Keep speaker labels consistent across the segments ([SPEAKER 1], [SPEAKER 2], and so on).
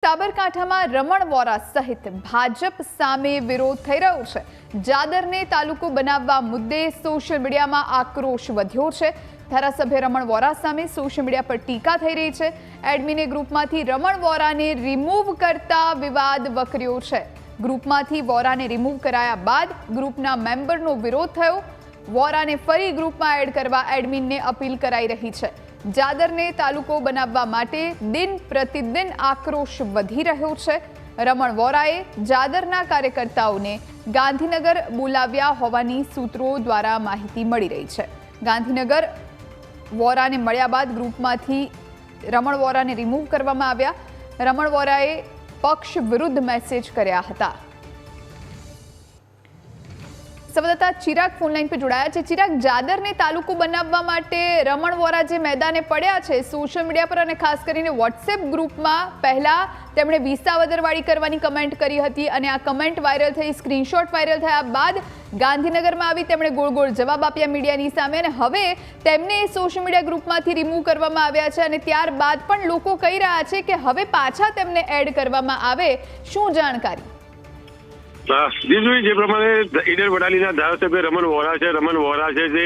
[SPEAKER 1] સાબરકાંઠામાં રમણ વોરા સહિત ભાજપ સામે વિરોધ થઈ રહ્યો છે। જાદરને તાલુકો બનાવવા મુદ્દે સોશિયલ મીડિયામાં આક્રોશ વધ્યો છે। ધારાસભ્ય રમણ વોરા સામે સોશિયલ મીડિયા પર ટીકા થઈ રહી છે। એડમિને ગ્રુપમાંથી રમણ વોરાને રિમૂવ કરતા વિવાદ વકર્યો છે। ગ્રુપમાંથી વોરાને રિમૂવ કરાયા બાદ ગ્રુપના મેમ્બરનો વિરોધ થયો। વોરાને ફરી ગ્રુપમાં એડ કરવા એડમિનને અપીલ કરાઈ રહી છે। જાદરને તાલુકો બનાવવા માટે દિન પ્રતિદિન આક્રોશ વધી રહ્યો છે। રમણ વોરાએ જાદરના કાર્યકર્તાઓને ગાંધીનગર બોલાવ્યા હોવાની સૂત્રો દ્વારા માહિતી મળી રહી છે। ગાંધીનગર વોરાને મળ્યા બાદ ગ્રુપમાંથી રમણ વોરાને રિમૂવ કરવામાં આવ્યા। રમણ વોરાએ પક્ષ વિરુદ્ધ મેસેજ કર્યા હતા। સંવાદદાતા ચિરાગ ફોનલાઈન પર જોડાયા છે। ચિરાગ, જાદરને તાલુકો બનાવવા માટે રમણ વોરા જે મેદાને પડ્યા છે સોશિયલ મીડિયા પર અને ખાસ કરીને વોટ્સએપ ગ્રુપમાં પહેલા તેમણે વિસાવદરવાળી કરવાની કમેન્ટ કરી હતી અને આ કમેન્ટ વાયરલ થઈ, સ્ક્રીનશોટ વાયરલ થયા બાદ ગાંધીનગરમાં આવી તેમણે ગોળ ગોળ જવાબ આપ્યા મીડિયાની સામે અને હવે તેમને સોશિયલ મીડિયા ગ્રુપમાંથી રિમૂવ કરવામાં આવ્યા છે અને ત્યારબાદ પણ લોકો કહી રહ્યા છે કે હવે પાછા તેમને એડ કરવામાં આવે। શું જાણકારી?
[SPEAKER 2] જે પ્રમાણે ઈડર વડાલીના ધારાસભ્ય રમણ વોરા છે જે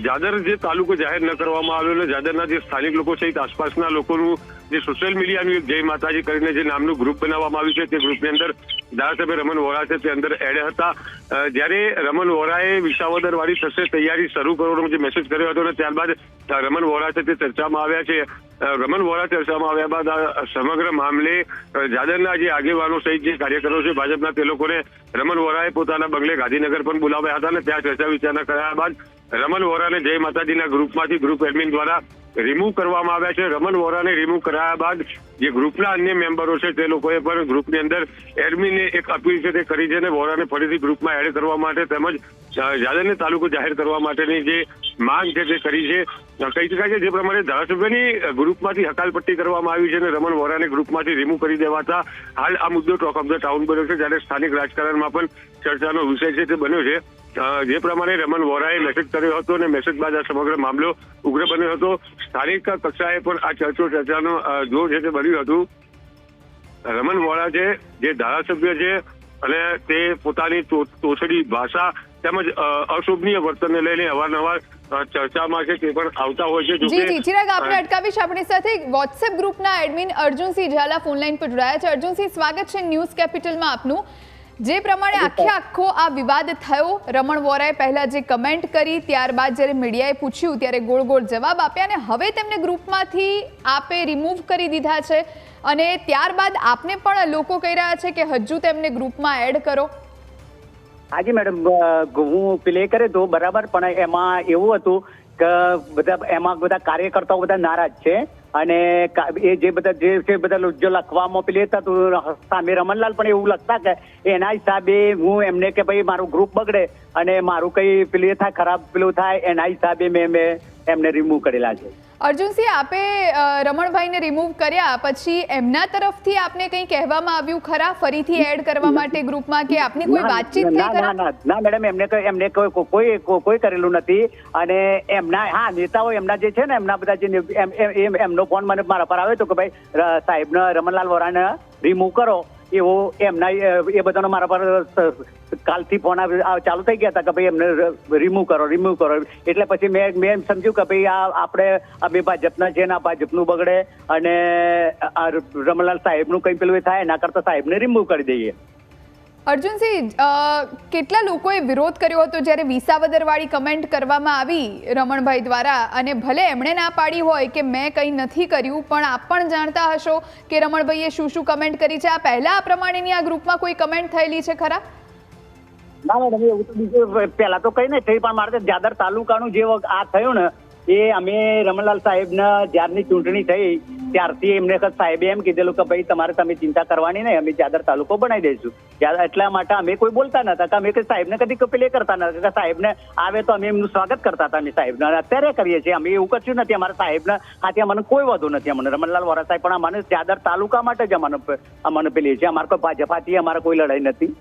[SPEAKER 2] જાદર જે તાલુકો જાહેર ન કરવામાં આવ્યો અને જાદરના જે સ્થાનિક લોકો સહિત આસપાસના લોકોનું જે સોશિયલ મીડિયાનું એક જય માતાજી કરીને જે નામનું ગ્રુપ બનાવવામાં આવ્યું છે તે ગ્રુપની અંદર ધારાસભ્ય રમણ વોરા છે તે અંદર એડ હતા। જ્યારે રમણ વોરાએ વિસાવદરવાળી થશે તૈયારી શરૂ કરવાનો જે મેસેજ કર્યો હતો અને ત્યારબાદ રમણ વોરા છે તે ચર્ચામાં આવ્યા છે। રમણ વોરા ચર્ચામાં આવ્યા બાદ આ સમગ્ર મામલે જાદરના જે આગેવાનો સહિત જે કાર્યકરો છે ભાજપના તે લોકોને રમણ વોરાએ પોતાના બંગલે ગાંધીનગર પણ બોલાવ્યા હતા અને ત્યાં ચર્ચા વિચારણા કર્યા બાદ રમણ વોરાને જય માતાજીના ગ્રુપમાંથી ગ્રુપ એડમિન દ્વારા રિમૂવ કરવામાં આવ્યા છે। રમણ વોરાને રિમૂવ કરાયા બાદ જે ગ્રુપના અન્ય મેમ્બરો છે તે લોકોએ પણ ગ્રુપની અંદર એડમિને એક અપીલ છે તે કરી છે અને વોરાને ફરીથી ગ્રુપમાં એડ કરવા માટે તેમજ જાદરને તાલુકો જાહેર કરવા માટેની જે માંગ છે તે કરી છે। કહી શકાય છે જે પ્રમાણે ધારાસભ્યની ગ્રુપમાંથી હકાલપટ્ટી કરવામાં આવી છે અને રમણ વોરાને ગ્રુપમાંથી રિમૂવ કરી દેવાતા હાલ આ મુદ્દો ટોક ઓફ ધ ટાઉન બન્યો છે। જ્યારે સ્થાનિક રાજકારણમાં પણ ચર્ચાનો વિષય છે તે બન્યો છે। જે પ્રમાણે રમણ વોરાએ મેસેજ કર્યો હતો અને મેસેજ બાદ આ સમગ્ર મામલો ઉગ્ર બન્યો હતો। સ્થાનિક કક્ષાએ પણ આ ચર્ચાનો જોર છે તે બન્યું હતું। રમણ વોરા છે જે ધારાસભ્ય છે અને તે પોતાની તોછડી ભાષા તેમજ અશોભનીય વર્તનને લઈને અવારનવાર ચર્ચામાં છે તે પણ આવતા હોય છે।
[SPEAKER 1] જી ચિરાગ, આપણે અટકાવીશ આપણી સાથે વોટ્સએપ ગ્રુપના એડમિન અર્જુનસિંહ ઝાલા ફોનલાઈન પર જોડાયા છે। અર્જુનસિંહ, સ્વાગત છે ન્યૂઝ કેપિટલમાં આપનું। જે પ્રમાણે આખો આ વિવાદ થયો, રમણ વોરાએ પહેલા જે કમેન્ટ કરી ત્યારબાદ જ્યારે મીડિયાએ પૂછ્યું ત્યારે ગોળ ગોળ જવાબ આપ્યા અને હવે તેમને ગ્રુપમાંથી આપે રિમૂવ કરી દીધા છે અને ત્યારબાદ આપને પણ લોકો કહી રહ્યા છે કે હજુ તેમને ગ્રુપમાં એડ કરો।
[SPEAKER 3] હાજી મેડમ, હું પ્લે કરે તો બરાબર, પણ એમાં એવું હતું કે એમાં બધા કાર્યકર્તાઓ બધા નારાજ છે અને એ જે બધા જો લખવામાં પેલી હતા સામે રમણલાલ પણ એવું લખતા કે એના હિસાબે હું એમને કે ભાઈ મારું ગ્રુપ બગડે અને મારું કઈ પેલી થાય ખરાબ પેલું થાય એના હિસાબે મેં એમને રિમૂવ કરેલા છે।
[SPEAKER 1] અર્જુનસિંહ, આપે રમણભાઈને રિમૂવ કર્યા પછી એમના તરફથી આપને કંઈ કહેવામાં આવ્યું ખરા ફરીથી એડ કરવા માટે ગ્રુપમાં કે આપની કોઈ વાતચીત થઈ ખરા?
[SPEAKER 3] ના મેડમ, એમને કોઈ કરેલું નથી અને એમના નેતાઓ એમના જે છે ને એમના બધા જે એમનો ફોન મને મારા પર આવ્યો હતો કે ભાઈ સાહેબને રમણલાલ વોરાને રિમૂવ કરો એવો એમના એ બધાનો મારા પર કાલથી ફોન ચાલુ થઈ ગયા હતા કે ભાઈ એમને રિમૂવ કરો એટલે પછી મેં સમજ્યું કે ભાઈ આપણે અમે ભાજપના છે ને ભાજપનું બગડે અને રમણલાલ સાહેબનું કંઈ પેલું થાય એના કરતા સાહેબને રિમૂવ કરી દઈએ।
[SPEAKER 1] અર્જુનસિંહ, કેટલા લોકોએ વિરોધ કર્યો હતો જ્યારે વિસાવદરવાળી કમેન્ટ કરવામાં આવી રમણભાઈ દ્વારા અને ભલે એમણે ના પાડી હોય કે મેં કંઈ નથી કર્યું પણ આપ પણ જાણતા હશો કે રમણભાઈએ શું કમેન્ટ કરી છે? આ પહેલા આ પ્રમાણેની આ ગ્રુપમાં કોઈ કમેન્ટ થયેલી છે ખરા?
[SPEAKER 3] ના મેડમ, એવું તો બીજું પહેલા તો કઈ નહીં થઈ પણ મારે જાદર તાલુકાનું જે આ થયું ને એ અમે રમણલાલ સાહેબને જ્યારની ચૂંટણી થઈ ત્યારથી એમને સાહેબે એમ કીધેલું કે ભાઈ તમે ચિંતા કરવાની નહીં, અમે જાદર તાલુકો બનાવી દઈશું। એટલા માટે અમે કોઈ બોલતા નતા કે અમે સાહેબને કદી પેલે કરતા નતા કે સાહેબને આવે તો અમે એમનું સ્વાગત કરતા હતા અમે સાહેબને, અત્યારે કરીએ છીએ। અમે એવું કશું નથી, અમારા સાહેબને હાથે અમને કોઈ વધુ નથી। અમને રમણલાલ વોરા સાહેબ પણ અમને જાદર તાલુકા માટે જ અમને પેલી છે, અમારે કોઈ ભાજપ હાથી અમારે કોઈ લડાઈ નથી।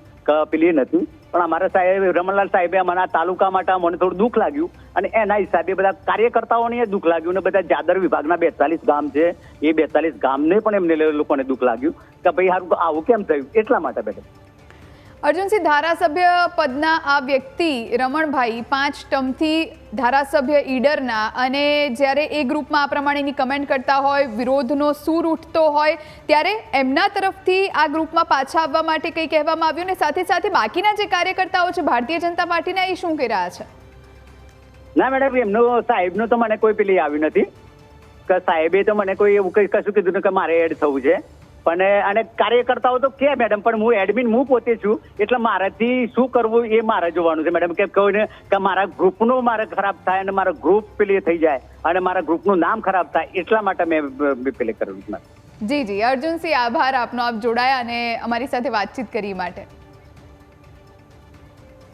[SPEAKER 3] પેલી નથી, પણ અમારા સાહેબ રમણલાલ સાહેબે અમારા તાલુકા માટે મને થોડું દુઃખ લાગ્યું અને એના હિસાબે બધા કાર્યકર્તાઓને દુઃખ લાગ્યું ને બધા જાદર વિભાગના 42 ગામ છે એ 42 ગામને પણ એમને લોકોને દુઃખ લાગ્યું કે ભાઈ હારું આવું કેમ થયું, એટલા માટે બેઠા.
[SPEAKER 1] અર્જુનસિંહ, ધારાસભ્ય પદના આ વ્યક્તિ રમણભાઈ 5 ટર્મથી ધારાસભ્ય ઈડરના, અને જ્યારે એ ગ્રુપમાં આ પ્રમાણેની કમેન્ટ કરતા હોય, વિરોધનો સૂર ઉઠતો હોય, ત્યારે એમના તરફથી આ ગ્રુપમાં પાછા આવવા માટે કંઈ કહેવામાં આવ્યું ને સાથે સાથે બાકીના જે કાર્યકર્તાઓ છે ભારતીય જનતા પાર્ટીના, એ શું કહી રહ્યા છે?
[SPEAKER 3] ના મેડમ, એમનો સાહેબનો તો મને કોઈ પેલી આવ્યું નથી કે સાહેબે તો મને કોઈ એવું કશું કીધું ને કે મારે એડ થવું છે, પણ અને કાર્યકર્તાઓ તો કે મેડમ, પણ હું એડમિન હું પોતે છું એટલે મારાથી શું કરવું એ મારે જોવાનું છે મેડમ, કે કોઈને કે મારા ગ્રુપનું મારે ખરાબ થાય અને મારા ગ્રુપ પેલી થઈ જાય અને મારા ગ્રુપનું નામ ખરાબ થાય, એટલા માટે મેં પેલી કર્યું.
[SPEAKER 1] જી જી અર્જુનસિંહ, આભાર આપનો, આપ જોડાયા અને અમારી સાથે વાતચીત કરી માટે.